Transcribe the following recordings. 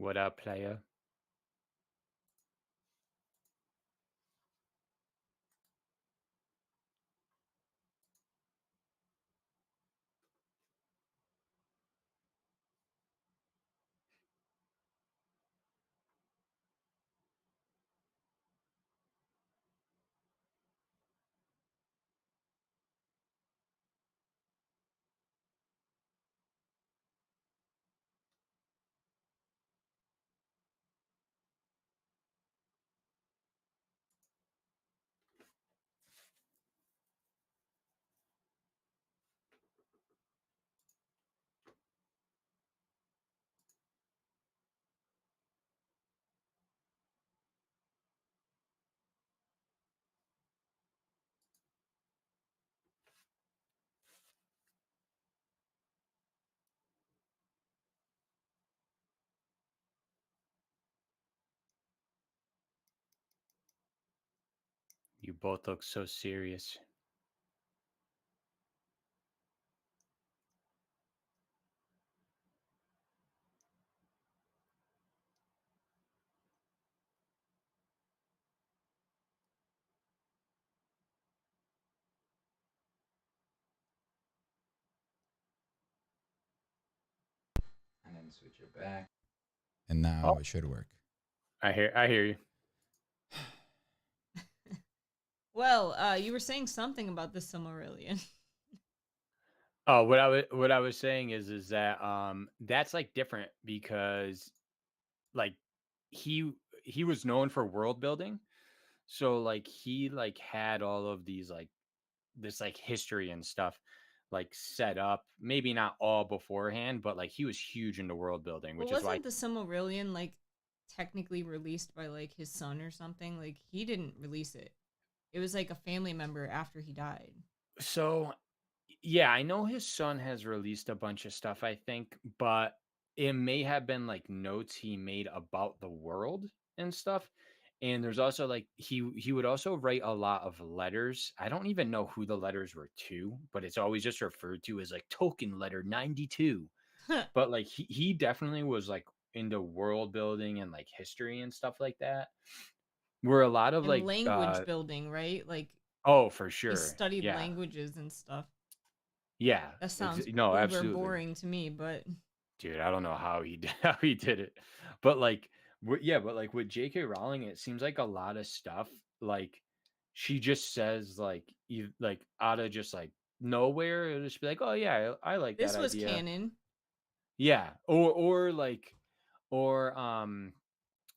What up, player? You both look so serious. And then switch it back. And Oh, now it should work. I hear you. Well, you were saying something about the Silmarillion. Oh, what I was saying is that that's like different because like he he was known for world building. So like he like had all of these like this like history and stuff like set up, maybe not all beforehand, but like he was huge into world building, Well, which is why. wasn't the Silmarillion like technically released by like his son or something? Like he didn't release it. It was like a family member after he died. So yeah, I know his son has released a bunch of stuff, I think, but it may have been like notes he made about the world and stuff. And there's also like he would also write a lot of letters. I don't even know who the letters were to, but it's always just referred to as like token letter 92. But like he definitely was like into world building and like history and stuff like that. Where a lot of And like language building, right? Like oh, for he sure. studied Yeah. languages and stuff. Yeah. That sounds No, uber absolutely. boring to me, but Dude, I don't know how he did how he did it. But, like, yeah, but, like, with JK Rowling, it seems like a lot of stuff, like, she just says, like, you like, outta just, like, nowhere, it'll just be like, "Oh, yeah, I like that this was idea." canon. Yeah, or, like or,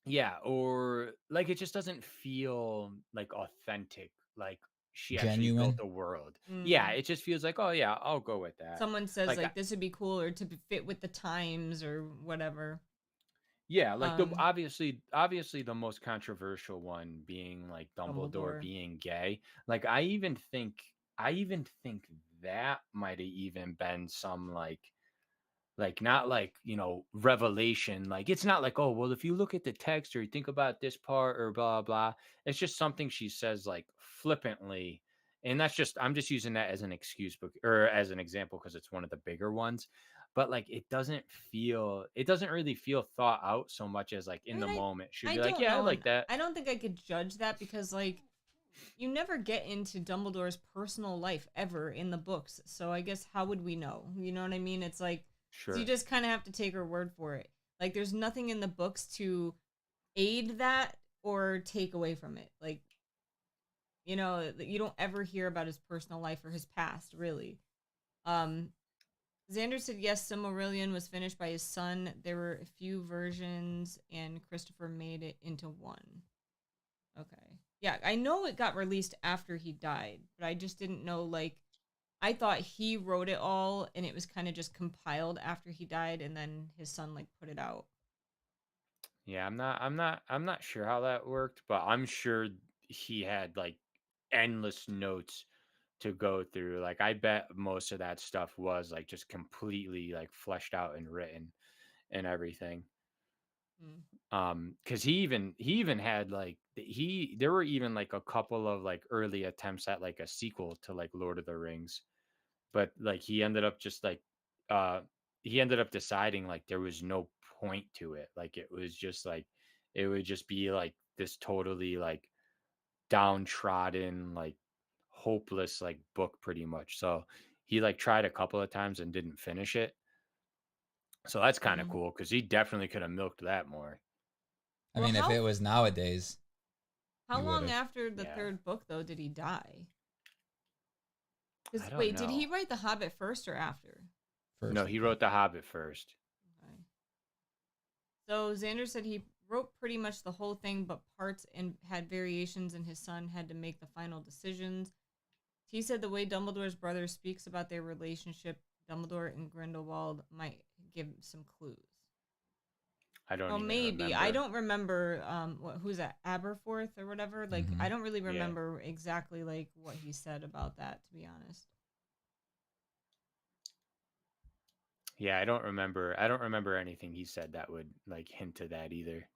yeah, or, like, it just doesn't feel, like, authentic, like, she actually built Genuine. a world. Yeah, Mm. it just feels like, "Oh, yeah, I'll go with that." Someone says Like, like this would be cool or to fit with the times or whatever. yeah, like the Um, obviously the most controversial one being like Dumbledore Dumbledore. being gay. Like I even think that might have even been some like not like, revelation. Like it's not like, oh, well, if you look at the text or you think about this part or blah blah. It's just something she says like flippantly. And that's just I'm just using that as an excuse book or as an example because it's one of the bigger ones. But like it doesn't really feel thought out so much as like I in mean, the I moment. She'd I be like, don't yeah, I know, and like that. I don't think I could judge that because like you never get into Dumbledore's personal life ever in the books. So I guess how would we know? You know what I mean? It's like so you Sure. just kind of have to take her word for it. Like there's nothing in the books to aid that or take away from it. Like, you don't ever hear about his personal life or his past, really. Um Xander said yes, Silmarillion was finished by his son. There were a few versions and Christopher made it into one. Okay. Yeah, I know it got released after he died, but I just didn't know like I thought he wrote it all and it was kind of just compiled after he died and then his son like put it out. Yeah, I'm not sure how that worked, but I'm sure he had like endless notes to go through. Like I bet most of that stuff was like just completely like fleshed out and written and everything. Mm. Because he even had like there were even like a couple of like early attempts at like a sequel to like Lord of the Rings, but like uh he ended up deciding like there was no point to it. Like it was just like it would just be like this totally like downtrodden, like hopeless like book pretty much. So he like tried a couple of times and didn't finish it. So that's kind of Mm. cool because he definitely could have milked that more. I Well, mean, if it was nowadays, how he would long have. after the Yeah. third book though did he die? I don't Wait, did he know. write The Hobbit first or after? First, No, he wrote The Hobbit first. Okay. So Xander said he wrote pretty much the whole thing, but parts and had variations, and his son had to make the final decisions. He said the way Dumbledore's brother speaks about their relationship, Dumbledore and Grindelwald, might give some clues. I don't Well, even maybe. remember. I don't remember who's that, Aberforth or whatever? Like, Mhm. I don't really Yeah. remember exactly, like, what he said about that, to be honest. Yeah, I don't remember anything he said that would like hint to that either.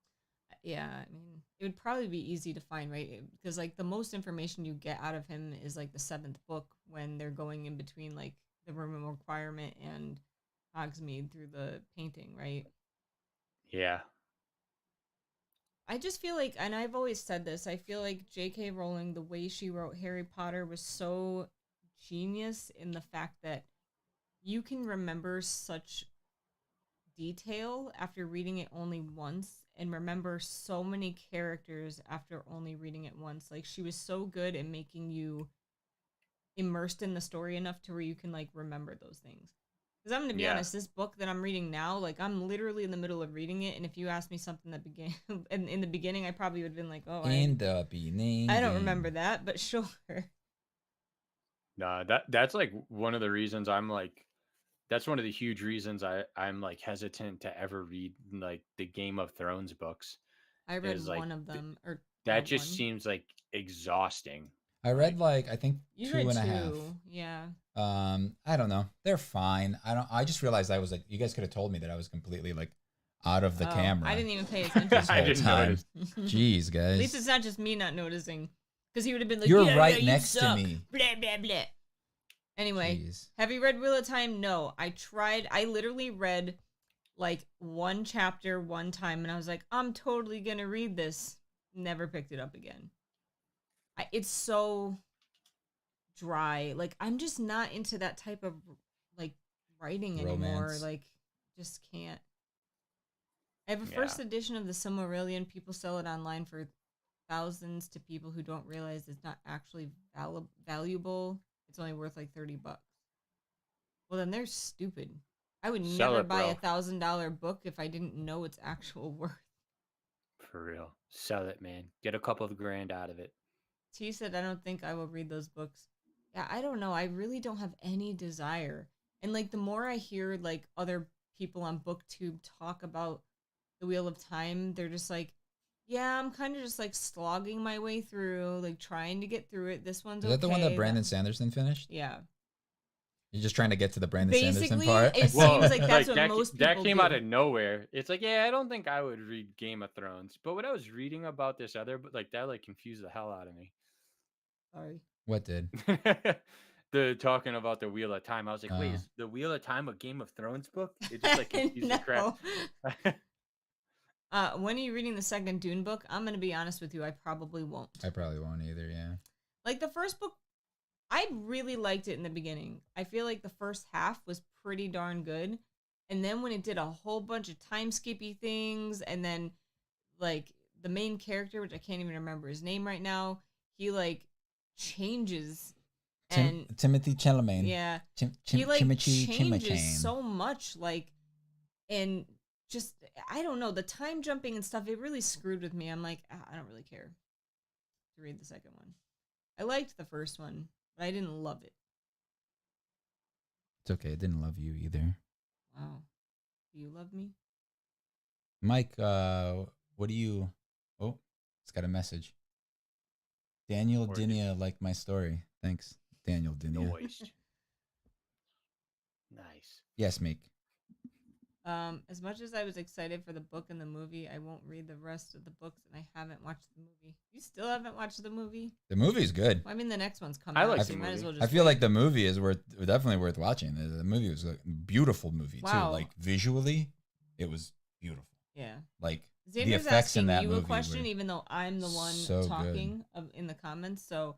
Yeah, I mean, it would probably be easy to find, right? Because, like, the most information you get out of him is, like, the 7th book when they're going in between, like, the Room of Requirement and Hogsmeade through the painting, right? Yeah. I just feel like, and I've always said this, I feel like J.K. Rowling, the way she wrote Harry Potter was so genius in the fact that you can remember such detail after reading it only once and remember so many characters after only reading it once. Like, she was so good at making you immersed in the story enough to where you can, like, remember those things. Because I'm going to be Yeah. honest, this book that I'm reading now, like, I'm literally in the middle of reading it, and if you asked me something that began in the beginning, I probably would have been like, oh, In the beginning. I don't remember that, but sure. Nah, that's like one of the reasons I'm like that's one of the huge reasons I'm like hesitant to ever read like the Game of Thrones books. I read Is like one of them, or that just one. seems like exhausting. I read like I think You 2.5. read 2, yeah. I don't know. They're fine. I just realized I was like, you guys could have told me that I was completely like out of the camera. I didn't even pay attention. this I whole didn't time. notice. Jeez, guys. At least it's not just me not noticing, because he would have been like, You're yeah, right you next to suck. me. Blah blah blah. Anyway, Jeez. have you read Wheel of Time? No, I tried. I literally read like one chapter one time, and I was like, I'm totally gonna read this. Never picked it up again. It's so dry. Like, I'm just not into that type of like writing anymore. Romance. Like, just can't. I have a Yeah. first edition of the Silmarillion. People sell it online for thousands to people who don't realize it's not actually valuable. It's only worth like $30. Well, then they're stupid. I would Sell never it, buy bro. a $1,000 book if I didn't know its actual worth. For real. Sell it, man. Get a couple of grand out of it. T said, I don't think I will read those books. Yeah, I don't know. I really don't have any desire. And like, the more I hear like other people on BookTube talk about the Wheel of Time, they're just like, yeah, I'm kind of just like slogging my way through, like trying to get through it. This one's Is that the one that okay, Brandon Sanderson finished? Yeah. You're just trying to get to the Brandon Sanderson Basically, part? it seems like that's what that, most that people came do. out of nowhere. It's like, yeah, I don't think I would read Game of Thrones. But when I was reading about this other, but like that like confused the hell out of me. Sorry. What did? The talking about the Wheel of Time. I was like, wait, Oh. is the Wheel of Time a Game of Thrones book? It just like confused the crap. When are you reading the second Dune book? I'm going to be honest with you. I probably won't. I probably won't either, yeah. Like, the first book, I really liked it in the beginning. I feel like the first half was pretty darn good. And then when it did a whole bunch of time skippy things, and then, like, the main character, which I can't even remember his name right now, he, like, changes. And Timothy Chalamet. yeah. He He, like, Chimichi changes so much, like, and just, I don't know, the time jumping and stuff, it really screwed with me. I'm like, I don't really care to read the second one. I liked the first one, but I didn't love it. It's okay. I didn't love you either. Wow. Do you love me? Mike, what do you... Oh, it's got a message. Daniel Or Dinia liked my story. Thanks, Daniel Dinia. Noise. Nice. Yes, Meek. As much as I was excited for the book and the movie, I won't read the rest of the books, and I haven't watched the movie. You still haven't watched the movie? The movie's good. Well, I mean, the next one's coming I out, like so the you might as movie. well I just feel wait. like the movie is definitely worth watching. The movie was a beautiful movie Wow. too. Like visually, it was beautiful. Yeah. Like the Xander's effects in asking that you movie a question, were even though I'm the one so good. talking in the comments. So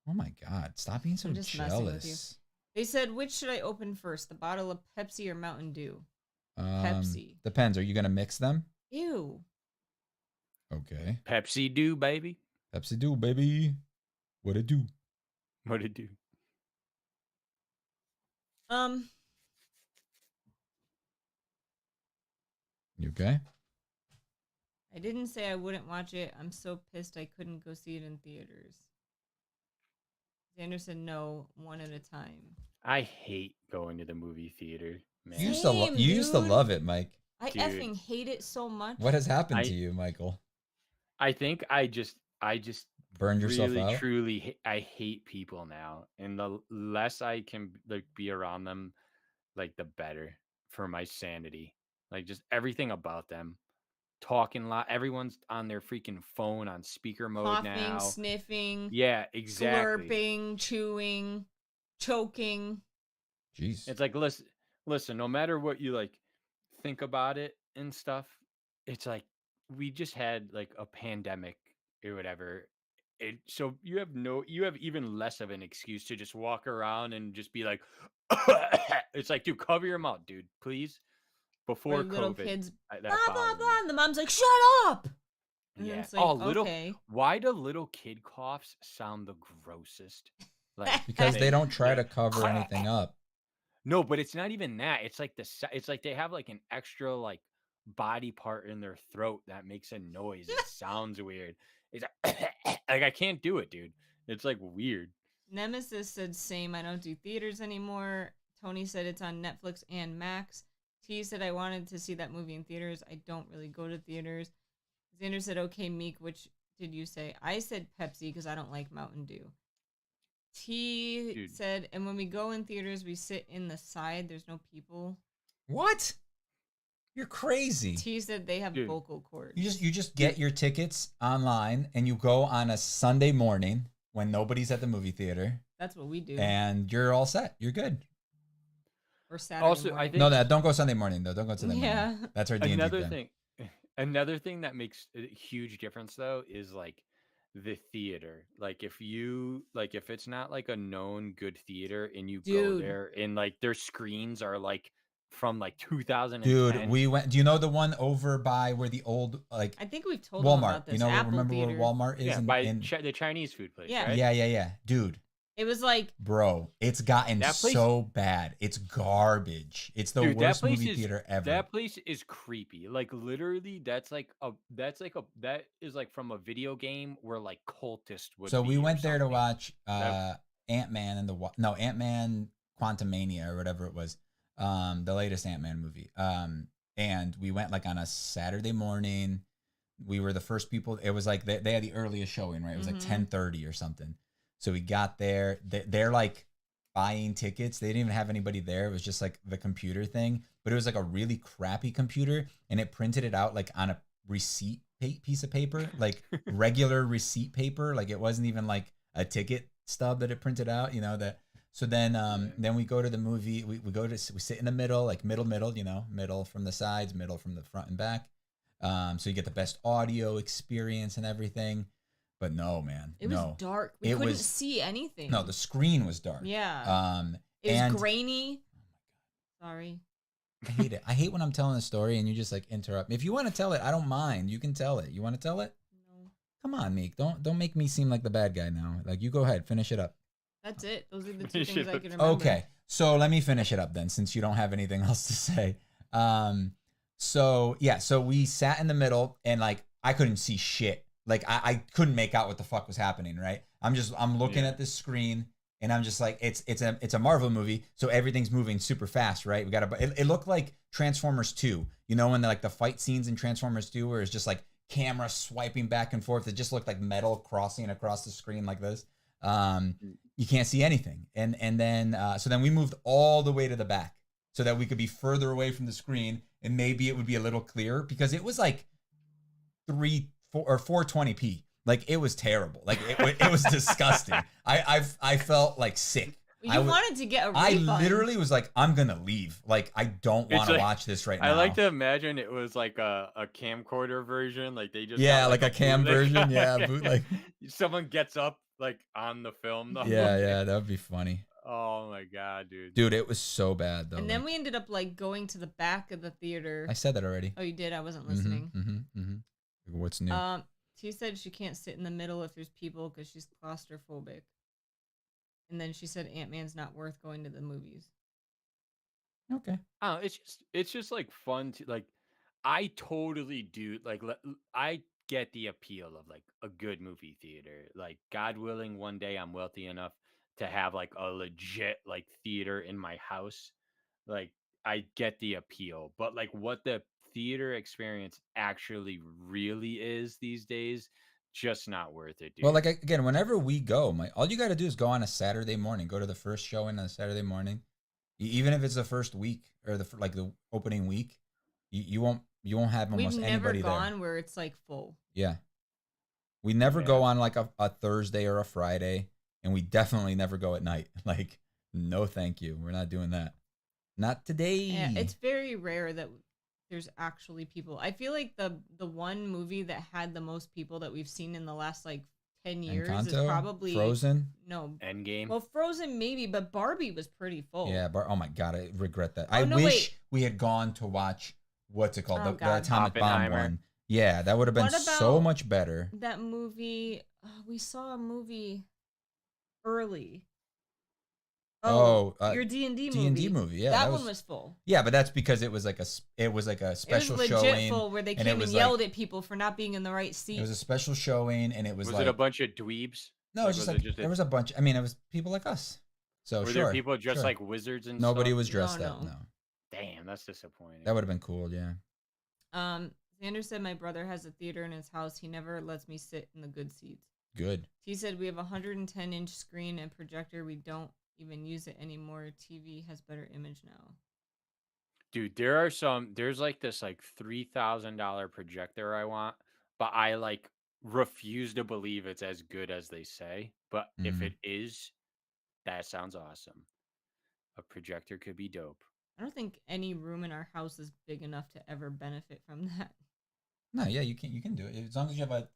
Oh my God, stop being so I'm just messing with you. jealous. They said, which should I open first, the bottle of Pepsi or Mountain Dew? Pepsi. Depends. Are you gonna mix them? Ew. Okay. Pepsi do, baby. Pepsi do, baby. What it do? What it do? You okay? I didn't say I wouldn't watch it. I'm so pissed I couldn't go see it in theaters. Xander said no, one at a time. I hate going to the movie theater, man. You Same, used to dude. love it, Mike. I Dude. effing hate it so much. What has happened to you, Michael? I think I just Burned yourself really out? truly I hate people now, and the less I can like be around them, like the better for my sanity. Like just everything about them. Talking a lot. Everyone's on their freaking phone on speaker mode Coughing, now. sniffing, Yeah, exactly. slurping, chewing, choking. Jeez. It's like listen, no matter what you like think about it and stuff, it's like we just had like a pandemic or whatever. So you have even less of an excuse to just walk around and just be like it's like, dude, cover your mouth, dude, please. Before Or little COVID, kids, that blah, blah, bothered me. blah. And the mom's like, shut up. And then Yeah. it's like, Okay. Why do little kid coughs sound the grossest? Like Because they don't try to like, cover anything up. No, but it's not even that. It's like it's like they have like an extra like body part in their throat that makes a noise. It sounds weird. It's like I can't do it, dude. It's like weird. Nemesis said same. I don't do theaters anymore. Tony said it's on Netflix and Max. T said I wanted to see that movie in theaters. I don't really go to theaters. Xander said okay, Meek. Which did you say? I said Pepsi because I don't like Mountain Dew. T Dude. said, and when we go in theaters, we sit in the side. There's no people. What? You're crazy. T said they have Dude. vocal cords. You just get your tickets online and you go on a Sunday morning when nobody's at the movie theater. That's what we do. And you're all set. You're good. Or Saturday Also, I morning. think Don't go Sunday morning though. Don't go Sunday Yeah. morning. That's our D&D another plan. thing. Another thing that makes a huge difference though is like the theater. Like if it's not like a known good theater and you go Dude. there and like their screens are like from like 2010. Dude, we went. Do you know the one over by where the old like I think we've told them Walmart? about this. You know, Apple remember Theater. where Walmart is? Yeah, in, by in, the Chinese food place. Yeah. Right? yeah. Dude, It was like bro, it's gotten That place- so bad. It's garbage. It's the Dude, worst that place movie is theater ever. that place is creepy. Like literally, that is like from a video game where like cultist would. So be we or went there to something. watch That- Ant-Man and Ant-Man Quantumania or whatever it was. The latest Ant-Man movie. And we went like on a Saturday morning. We were the first people. It was like they had the earliest showing, right? It was like 10:30 or something. So we got there. They're like buying tickets. They didn't even have anybody there. It was just like the computer thing. But it was like a really crappy computer, and it printed it out like on a receipt piece of paper, like regular receipt paper. Like it wasn't even like a ticket stub that it printed out. You know that. So then we go to the movie. We sit in the middle, like middle. You know, middle from the sides, middle from the front and back. So you get the best audio experience and everything. But no, man. it was dark. We couldn't see anything. No, the screen was dark. Yeah. It was grainy. Sorry. I hate it. I hate when I'm telling a story and you just like interrupt me. If you want to tell it, I don't mind. You can tell it. You want to tell it? No. Come on, Meek. Don't make me seem like the bad guy now. Like you go ahead, finish it up. That's it. Those are the two Finish things it I up. can remember. Okay. So let me finish it up then, since you don't have anything else to say. So we sat in the middle and like I couldn't see shit. Like I couldn't make out what the fuck was happening, right? I'm looking at this screen and I'm just like, it's a Marvel movie, so everything's moving super fast, right? It looked like Transformers 2. You know, when like the fight scenes in Transformers 2 where it's just like camera swiping back and forth. It just looked like metal crossing across the screen like this. You can't see anything. And then so then we moved all the way to the back so that we could be further away from the screen and maybe it would be a little clearer, because it was like 420p. Like it was terrible. Like it was disgusting. I felt like sick. You wanted to get a I refund. literally was like, I'm gonna leave. Like, I don't want to like, watch this right I now. like to imagine it was like a camcorder version. Like they just Yeah, got like a cam bootleg. version. Yeah, bootleg. Someone gets up like on the film though. Yeah, that would be funny. Oh my god, dude. Dude, it was so bad though. And then we ended up like going to the back of the theater. I said that already. Oh, you did? I wasn't listening. What's new? She said she can't sit in the middle if there's people because she's claustrophobic. And then she said Ant-Man's not worth going to the movies. Okay. Oh, it's just like fun to like. I totally do like. I get the appeal of like a good movie theater. Like, God willing, one day I'm wealthy enough to have like a legit like theater in my house. Like, I get the appeal, but like what the theater experience actually really is these days, just not worth it, dude. Well, like again, whenever we go, all you got to do is go on a Saturday morning. Go to the first showing on a Saturday morning, even if it's the first week or the opening week. You won't have almost We've anybody never there. gone where it's like full. Yeah, we never go on like a Thursday or a Friday, and we definitely never go at night. Like, no, thank you. We're not doing that. Not today. Yeah, it's very rare that there's actually people. I feel like the one movie that had the most people that we've seen in the last like 10 years Encanto? is probably Frozen. No, Endgame. Well, Frozen maybe, but Barbie was pretty full. Yeah, but oh my god, I regret that. Oh, I no, wish wait. we had gone to watch what's it called, Oh, the God. atomic bomb Oppenheimer. one. Yeah, that would have been What so about much better. That movie, we saw a movie early. Your D&D movie. D&D movie. Yeah, that one was full. Yeah, but that's because it was like a special it was legit showing. full where they and it came and was yelled at people for not being in the right seat. It was a special showing, and it was Was like it a bunch of dweebs? no, it was just like there was a bunch. I mean, it was people like us. So Were there people dressed like wizards and nobody stuff? was dressed No, up. no. No, Damn, that's disappointing. that would have been cool. Yeah. Xander said my brother has a theater in his house. He never lets me sit in the good seats. Good. He said we have a 110-inch screen and projector. We don't even use it anymore. TV has better image now. Dude, there's like this like $3,000 projector I want, but I like refuse to believe it's as good as they say. But if it is, that sounds awesome. A projector could be dope. I don't think any room in our house is big enough to ever benefit from that. No, yeah, you can do it as long as you have a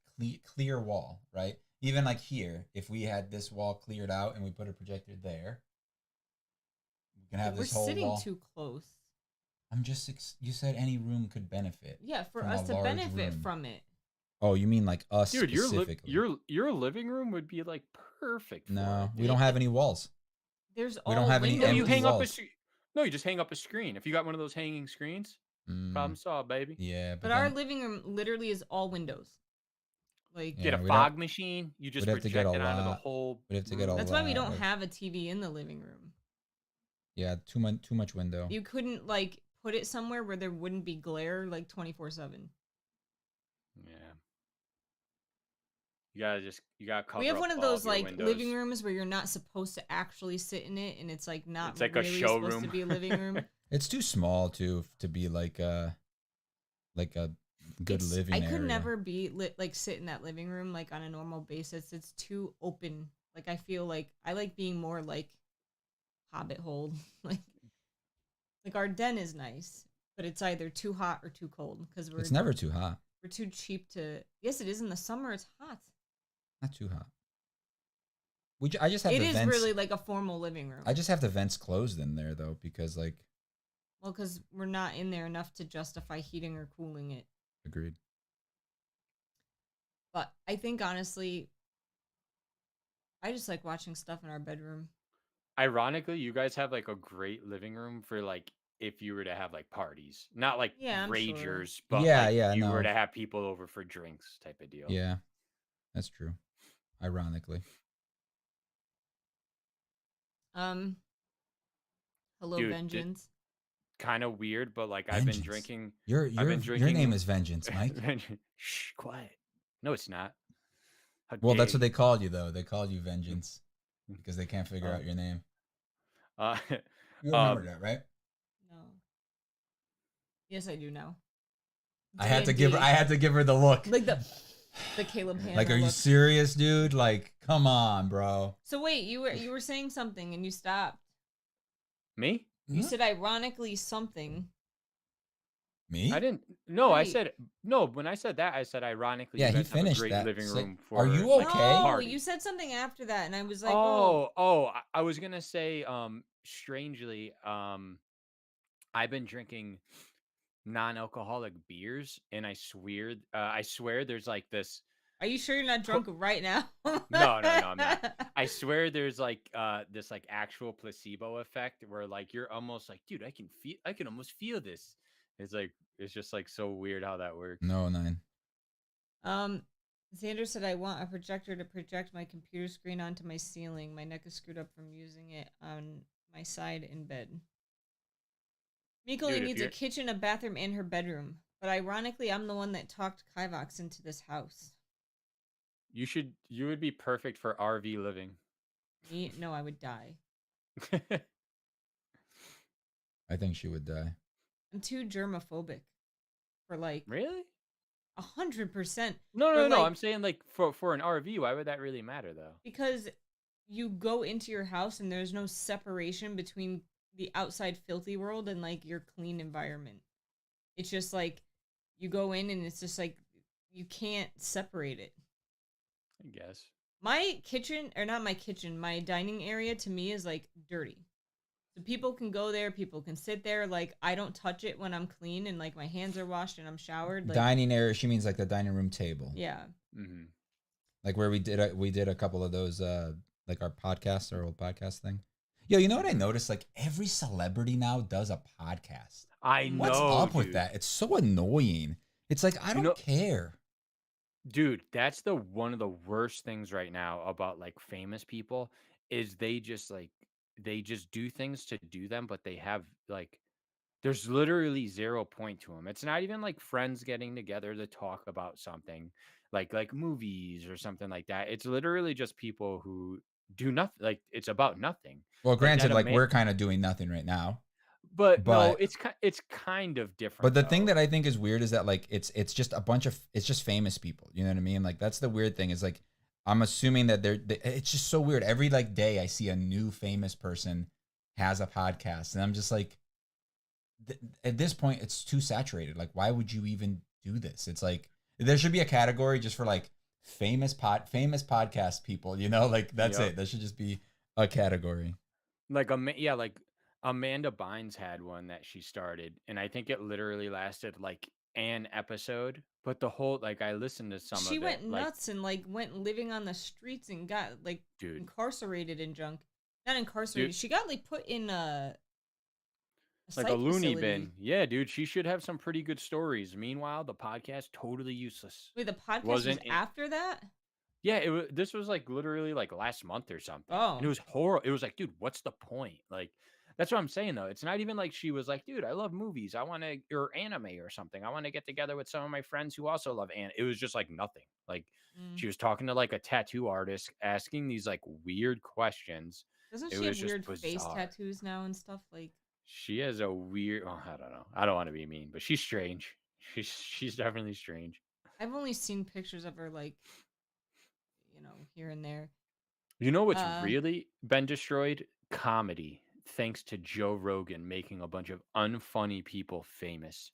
clear wall, right? Even like here, if we had this wall cleared out and we put a projector there, we can have this whole We're wall. sitting too close. You said any room could benefit. Yeah, for from us a to large benefit room. from it. Oh, you mean like us Dude, specifically? your living room would be like perfect for No, it. we don't have any walls. There's We don't have any windows. No, you empty hang up walls. No, you just hang up a screen. If you got one of those hanging screens, problem solved, baby. Yeah, But our living room literally is all windows. Like Get a we'd fog machine. You just we'd have to get project a it onto the lot- whole. we'd have to get room. a that's why we lot don't of- have a TV in the living room. Yeah, too much window. You couldn't like put it somewhere where there wouldn't be glare like 24/7. Yeah. You gotta cover. We have up one of all those your like windows. living rooms where you're not supposed to actually sit in it, and it's like not It's like a really supposed to showroom. be a living room. It's too small to be like a good living I area. could never be like sit in that living room like on a normal basis. It's too open. Like I feel like I like being more like Hobbit hole. like our den is nice, but it's either too hot or too cold because It's never too hot. we're too cheap to. Yes, it is in the summer. It's hot. Not too hot. I just have It the is vents. really like a formal living room. I just have the vents closed in there though because like Well, because we're not in there enough to justify heating or cooling it. agreed. But I think honestly, I just like watching stuff in our bedroom. Ironically, you guys have like a great living room for like if you were to have like parties, not like Yeah, I'm sure. ragers, but Yeah, like, yeah, you were no. to have people over for drinks type of deal. Yeah, that's true. Ironically. Hello, Dude, Vengeance. Kind of weird, but like I've been Vengeance. drinking. Your been drinking- name is Vengeance, Mike. Shh, quiet. No, it's not. How Well, that's dare what they called you though. They called you Vengeance because they can't figure Oh. out your name. you. You remember that, right? No. Yes, I do now. I had to D&D. give her the look. like the. The Caleb Hanna Like, are you look. serious, dude? Like, come on, bro. So wait, you were saying something and you stopped. Me? You said ironically something. Me? I didn't. No, I Right. said no. When I said that, I said ironically, Yeah, you he guys have a finished great that. living room for. Are you like, okay? a No, party. you said something after that, and I was like, oh. I was gonna say, strangely, I've been drinking non-alcoholic beers, and I swear, there's like this. Are you sure you're not drunk right now? No, I'm not. I swear there's like this like actual placebo effect where like you're almost like, dude, I can almost feel this. It's just like so weird how that works. No, 9. Xander said I want a projector to project my computer screen onto my ceiling. My neck is screwed up from using it on my side in bed. Mikali Dude, needs a kitchen, a bathroom, and her bedroom. But ironically, I'm the one that talked Kivox into this house. You would be perfect for RV living. Me? No, I would die. I think she would die. I'm too germophobic for like Really? 100%. No. like- I'm saying like for an RV, why would that really matter though? Because you go into your house and there's no separation between the outside filthy world and like your clean environment. It's just like you go in and it's just like you can't separate it. I guess. My kitchen, or not my kitchen, my dining area to me is like dirty. So people can go there, people can sit there. Like I don't touch it when I'm clean and like my hands are washed and I'm showered. Like, Dining area, she means like the dining room table. yeah. Mm-hmm. Like where we did a couple of those like our old podcast thing. Yo, you know what I noticed? Like every celebrity now does a podcast. I know. What's up dude. with that? It's so annoying. It's like I don't care. Dude, that's one of the worst things right now about like famous people is they just do things to do them, but they have like there's literally 0 point to them. It's not even like friends getting together to talk about something like movies or something like that. It's literally just people who do nothing. Like it's about nothing. Well, Like granted, that like we're kind of doing nothing right now. But no, But it's kind of different. But the thing though. that I think is weird is that like it's just it's just famous people. You know what I mean? Like that's the weird thing is like I'm assuming that it's just so weird. Every like day I see a new famous person has a podcast, and I'm just like, at this point it's too saturated. Like why would you even do this? It's like there should be a category just for like famous podcast people. You know, like that's it. That should just be a category. Like like Amanda Bynes had one that she started, and I think it literally lasted like an episode. But the whole like I listened to some of it. She went like, nuts and like went living on the streets and got like dude, incarcerated and junk. Not incarcerated. Dude. She got like put in a like a psych loony facility. bin. Yeah, dude, she should have some pretty good stories. Meanwhile, the podcast totally useless. Wait, the podcast Wasn't was it- after that? Yeah, this was like literally like last month or something. Oh. And it was horrible. It was like, dude, what's the point? Like, that's what I'm saying though. It's not even like she was like, dude, I love movies. I want to, or anime or something. I want to get together with some of my friends who also love anime. It was just like nothing. Like she was talking to like a tattoo artist, asking these like weird questions. Doesn't It she was have just weird face bizarre. tattoos now and stuff? Like She has a weird. Oh, I don't know. I don't want to be mean, but she's strange. She's definitely strange. I've only seen pictures of her like, you know, here and there. You know what's really been destroyed? Comedy. Thanks to Joe Rogan making a bunch of unfunny people famous,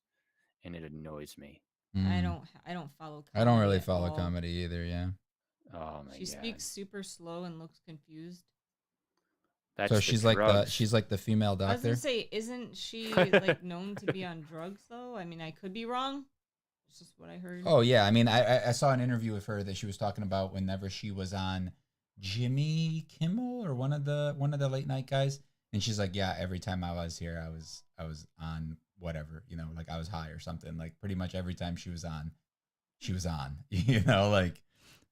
and it annoys me. I don't follow comedy I don't really at follow all. comedy either, yeah. Oh my She god. speaks super slow and looks confused. That's So the she's drugs. like the female I was doctor. gonna say, isn't she like known to be on drugs though? I mean, I could be wrong. It's just what I heard. Oh yeah, I mean I saw an interview with her that she was talking about whenever she was on Jimmy Kimmel or one of the late night guys, and she's like, yeah, every time I was here, I was on whatever, you know, like I was high or something. Like pretty much every time she was on, you know, like.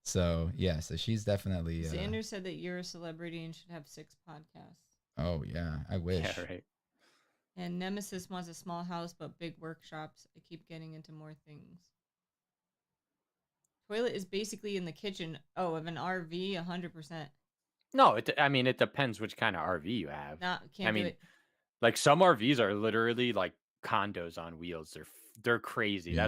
So yeah, so she's definitely. Xander said that you're a celebrity and should have 6 podcasts. Oh yeah, I wish. Yeah, right. And Nemesis wants a small house but big workshops. I keep getting into more things. Toilet is basically in the kitchen. Oh, of an RV, 100%. No, I mean it depends which kind of RV you have. Can't do it. Like some RVs are literally like condos on wheels. They're crazy. Yeah.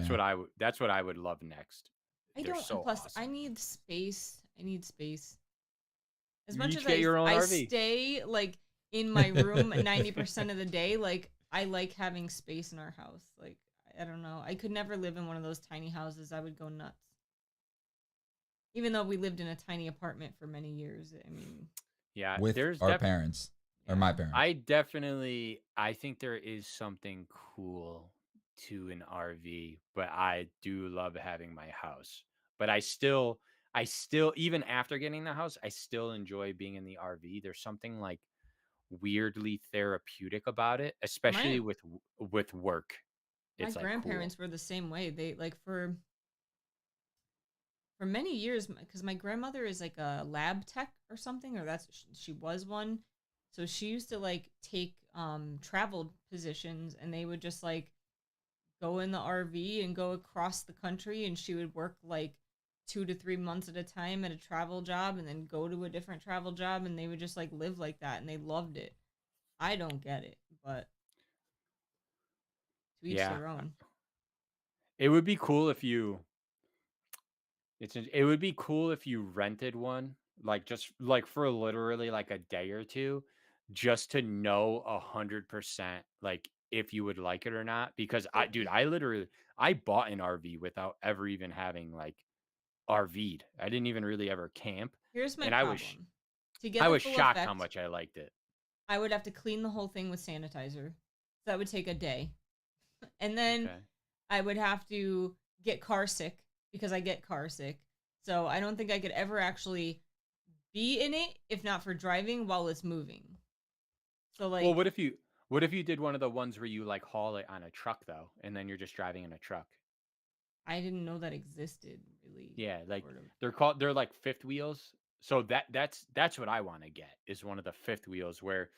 That's what I would love next. I They're don't. so And plus, I awesome. need space. I need space. As You much each as get your own I RV. stay like in my room 90% of the day, like I like having space in our house. Like I don't know. I could never live in one of those tiny houses. I would go nuts. Even though we lived in a tiny apartment for many years. I mean, Yeah, with there's our parents or yeah. my parents. I think there is something cool to an RV, but I do love having my house. But I still even after getting the house, I still enjoy being in the RV. There's something like weirdly therapeutic about it, especially My with work. my It's like cool. grandparents were the same way. They like for many years because my grandmother is like a lab tech or something, or she was one. So she used to like take travel positions, and they would just like go in the RV and go across the country, and she would work like 2 to 3 months at a time at a travel job and then go to a different travel job, and they would just like live like that, and they loved it. I don't get it, but to each Yeah. their own. It would be cool if you it would be cool if you rented one, like just like for literally like a day or two, just to know 100% like if you would like it or not. Because So dude, I bought an RV without ever even having like RV'd. I didn't even really ever camp, here's my and problem. To get I the was full shocked how effect, much I liked it. I would have to clean the whole thing with sanitizer. So that would take a day. And then Okay. I would have to get car sick because I get car sick. So I don't think I could ever actually be in it if not for driving while it's moving. So Well, like what if you did one of the ones where you like haul it on a truck though, and then you're just driving in a truck? I didn't know that existed really, Yeah, like sort of. they're like fifth wheels. So that's what I want to get is one of the fifth wheels where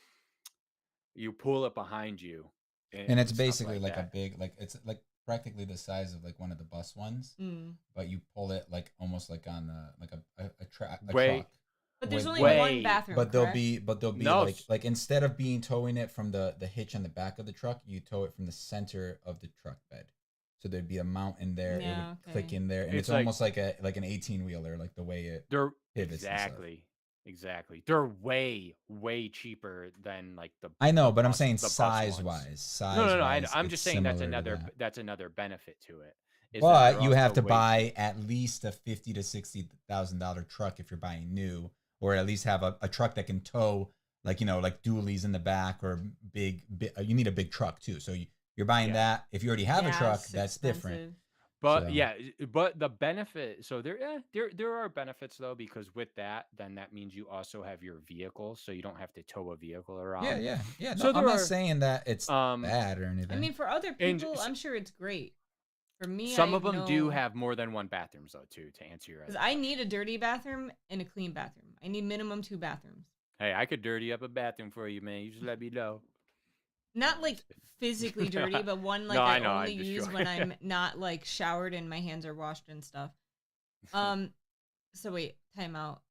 you pull it behind you And it's and stuff basically like like a that. big, like it's like practically the size of like one of the bus ones, Mm. but you pull it like almost like on like a Way truck. But there's With only but one way bathroom, but there'll correct? be no like instead of being towing it from the hitch on the back of the truck, you tow it from the center of the truck bed. So there'd be a mount in there. It would Yeah, click okay. in there, and it's it's like almost like an 18 wheeler, like the way it they're pivots and stuff. exactly. They're way cheaper than like I know, the but I'm saying bus ones. size No. wise, I'm it's just saying similar to that. that's another benefit to it is that they're But you also have to way cheaper. buy at least a $50,000 to $60,000 truck if you're buying new, or at least have a truck that can tow, like like dualies in the back or you need a big truck too. So you're buying Yeah. that. If you already have a truck, Gas that's different. expensive. But So yeah, but the benefit so there are benefits though because with that then that means you also have your vehicle so you don't have to tow a vehicle around. yeah. No, So I'm there not are saying that it's um bad or I anything. mean, for other and people, I'm sure it's great. For me, I some of have them do no, have more than one bathrooms though too to answer your because other I need question. a dirty bathroom and a clean bathroom. I need minimum 2 bathrooms. Hey, I could dirty up a bathroom for you, man. You just let me know. Not like physically dirty, but one No, like I I know. only I'm just use when joking. I'm not like showered and my hands are washed and stuff. So wait, time out.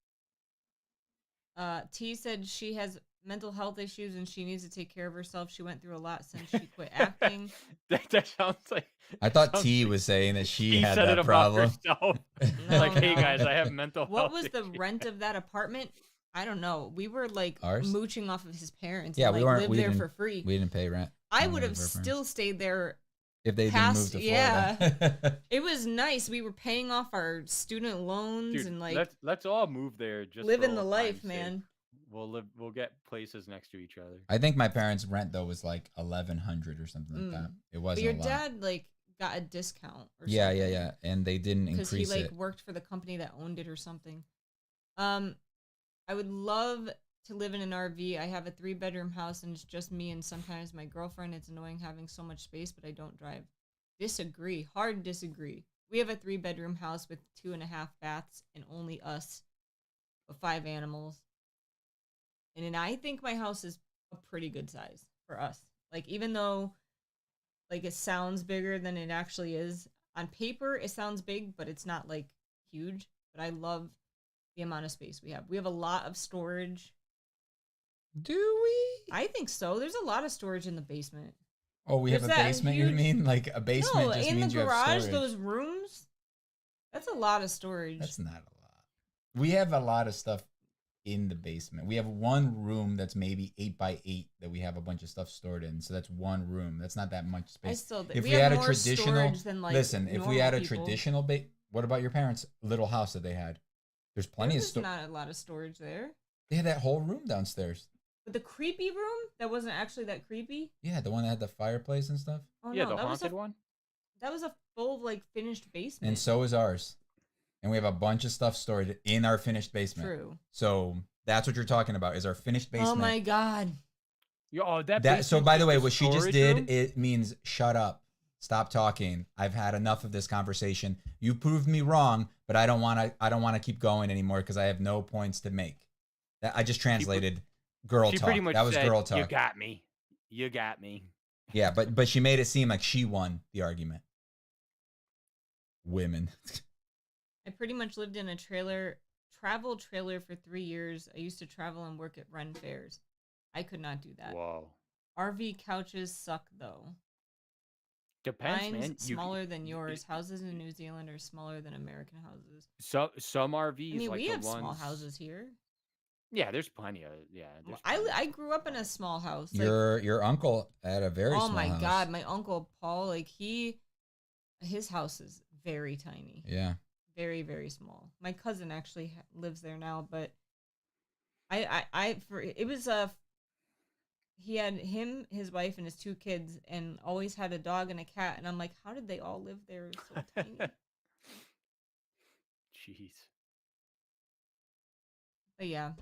T said she has mental health issues and she needs to take care of herself. She went through a lot since she quit acting. That sounds like I thought sounds T like was saying that she she had said it that about problem. herself. Like, No, hey guys, no. I have mental What health was the issues. rent of that apartment? I don't know. We were like Ours? mooching off of his parents Yeah, and we like weren't. lived We there didn't. for free. We didn't pay rent. I when would we have lived with our still stayed there. if they didn't past- move to yeah. Florida. It was nice. We were paying off our student loans Dude, and like let's all move there just for living the old life, time's sake. man. We'll get places next to each other. I think my parents' rent though was like $1,100 or something like that. It But wasn't your a lot. dad like got a discount or Yeah, something. yeah. And they didn't Because he increase like it. worked for the company that owned it or something. I would love to live in an RV. I have a 3-bedroom house and it's just me and sometimes my girlfriend. It's annoying having so much space, but I don't drive. Disagree. Hard disagree. We have a 3-bedroom house with 2.5 baths and only us, with 5 animals. And I think my house is a pretty good size for us. Like even though like it sounds bigger than it actually is, on paper it sounds big, but it's not like huge. But I love the amount of space we have. We have a lot of storage. Do we? I think so. There's a lot of storage in the basement. Oh, we have There's a that basement. You huge- mean like a basement No, just in the means you have garage, storage? those rooms. That's a lot of storage. That's not a lot. We have a lot of stuff in the basement. We have one room that's maybe 8x8 that we have a bunch of stuff stored in. So that's one room. That's not that much I space. still If we we have had a more traditional, storage than like listen, if we normal had a people. traditional what about your parents' little house that they had? There's plenty of There's storage. not a lot of storage there. They had that whole room downstairs. But the creepy room that wasn't actually that creepy. Yeah, the one that had the fireplace and stuff. Oh Yeah, no, the that was haunted a one. that was a full like finished basement. And so is ours. And we have a bunch of stuff stored in our finished basement. True. So that's what you're talking about, is our finished basement. Oh my god. Oh, that. So by the way, basement's what she just storage did, room? it means shut up. Stop talking. I've had enough of this conversation. You proved me wrong, but I don't want to keep going anymore because I have no points to make. I just translated girl She talk. pretty much That was said, girl talk. You got me. You got me. Yeah, but she made it seem like she won the argument. Women. I pretty much lived in a travel trailer for 3 years. I used to travel and work at Ren fairs. I could not do that. Whoa. RV couches suck though. Depends, Mine's man. smaller than yours. Houses in New Zealand are smaller than American houses. Some RVs. I mean, like we the have small ones- houses here. Yeah, there's plenty of there's plenty. I grew up in a small house. Like, Your uncle had a very oh small my house. god, my uncle Paul, like his house is very tiny. Yeah. Very, very small. My cousin actually lives there now, but he had him, his wife, and his 2 kids, and always had a dog and a cat. And I'm like, how did they all live there so tiny? Jeez. But yeah,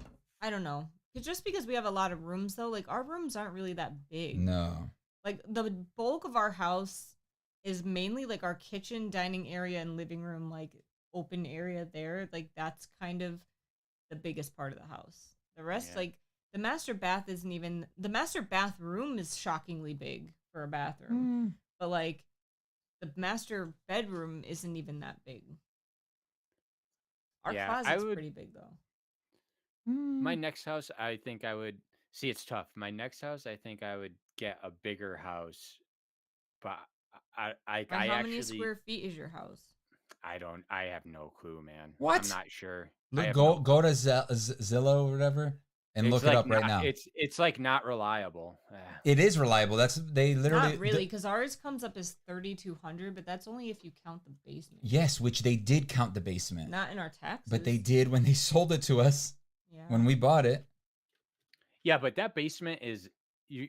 I don't know. Just because we have a lot of rooms, though, like our rooms aren't really that big. No. Like the bulk of our house is mainly like our kitchen, dining area, and living room, like open area there. Like that's kind of the biggest part of the house. The rest, Yeah. like the master bath isn't even the master bathroom is shockingly big for a bathroom, but like the master bedroom isn't even that big. Our Yeah, I closet's would- pretty big though. My next house, I think I would see. It's tough. My next house, I think I would get a bigger house, but I Or how actually many square feet is your house? I have no clue, man. What? I'm not sure. I Look, have go no- go to Zillow or whatever and It's look it like up right not- now. It's like not reliable. It is reliable. They literally Not really, because ours comes up as 3,200, but that's only if you count the basement. yes, which they did count the basement. Not in our taxes. But they did when they sold it to us Yeah. when we bought it. Yeah, but that basement is you.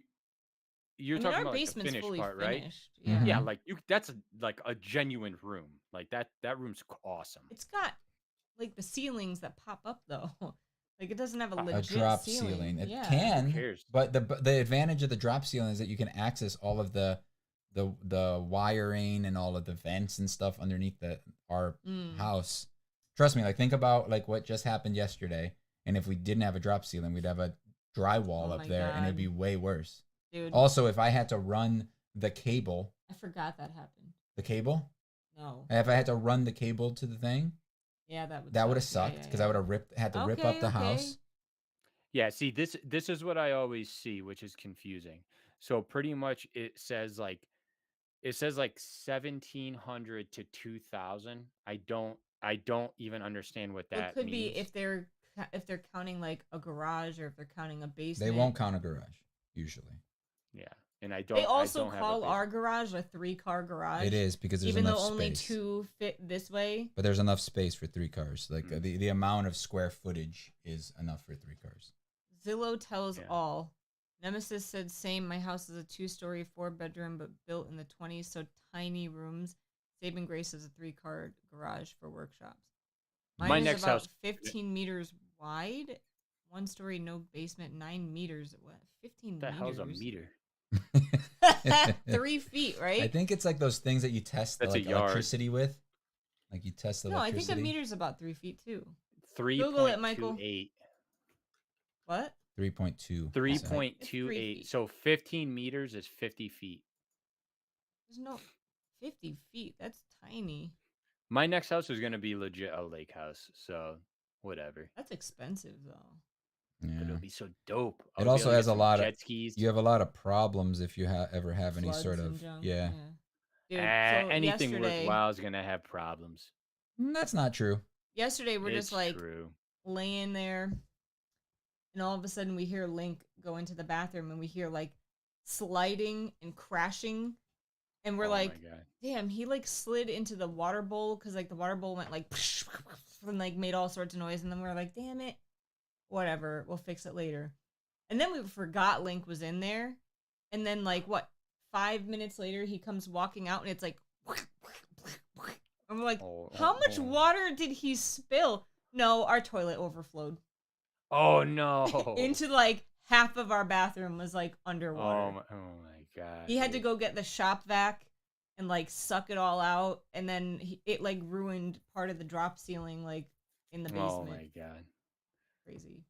You're I mean, talking our about like the basement's finished fully part, right? finished. Mhm. Yeah, like that's like a genuine room. Like that room's awesome. It's got like the ceilings that pop up though. Like it doesn't have a A legit drop ceiling. ceiling. It Yeah. Who can, cares? but the advantage of the drop ceiling is that you can access all of the wiring and all of the vents and stuff underneath our Mm. house. Trust me, like think about like what just happened yesterday, and if we didn't have a drop ceiling, we'd have a drywall Oh up my there, and it'd God. be way worse. Dude, Also, if I had to run the cable, I forgot that happened. No. if I had to run the cable to the thing, Yeah, that would that would have suck. sucked because I would have had to rip up Okay, the okay. house. Yeah, see this is what I always see, which is confusing. So pretty much it says like 1,700 to 2,000. I don't even understand what Well, that it could means. be if they're counting like a garage or if they're counting a basement. They won't count a garage usually. Yeah, and I don't. They also I don't have a call our basement. garage a 3-car garage. It is because there's even enough though only space. 2 fit this way. But there's enough space for 3 cars. Like the amount of square footage is enough for 3 cars. Zillow tells Yeah. all. Nemesis said same. My house is a 2-story, 4-bedroom, but built in the 20s, so tiny rooms. Saving Grace is a 3-car garage for workshops. My Mine is next about house- 15 meters wide, 1-story, no basement, 9 meters. What? 15 What the meters. hell's a meter? 3 feet, right? I think it's like those things that you test the, That's a like yard. electricity with. Like you test the no, I electricity. think a meter's about 3 feet too. 3.28. Google it, Michael. What? 3.2. 3.28. feet. So 15 meters is 50 feet. There's no 50 feet. That's tiny. My next house is gonna be legit a lake house. So whatever. That's expensive though. But Yeah. it'll be so dope. It I'll be also able to has get a some lot of- jet skis. You have a lot of problems if you ever have any Floods sort and of junk, yeah. Dude, so Anything yesterday, worthwhile is gonna have problems. That's not true. Yesterday, we're It's just like true. laying there, and all of a sudden, we hear Link go into the bathroom, and we hear like sliding and crashing, and we're Oh my like, god. "Damn!" He like slid into the water bowl because like the water bowl went like and like made all sorts of noise, and then we're like, "Damn it! Whatever, we'll fix it later." And then we forgot Link was in there, and then like what, 5 minutes later, he comes walking out, and it's like. And we're like, Oh, how oh, much oh. water did he spill? No, our toilet overflowed. Oh no. Into like half of our bathroom was like underwater. Oh my god. He had to dude. go get the shop vac and like suck it all out, and then it like ruined part of the drop ceiling like in the Oh basement. my god. Crazy.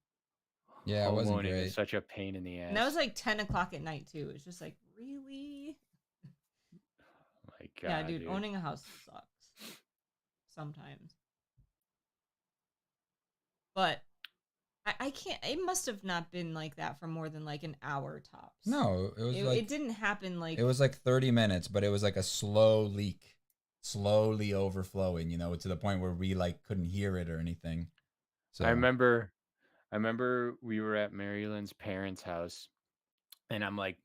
Yeah, it wasn't Homeowning is great. such a pain in the ass. And that was like 10 o'clock at night too. It's just like, really? My god, Yeah, dude, owning a house sucks. Sometimes. But I can't. It must have not been like that for more than like an hour tops. No, it was It didn't happen like. it was like 30 minutes, but it was like a slow leak, slowly overflowing. To the point where we like couldn't hear it or anything. So I remember we were at Maryland's parents' house, and I'm like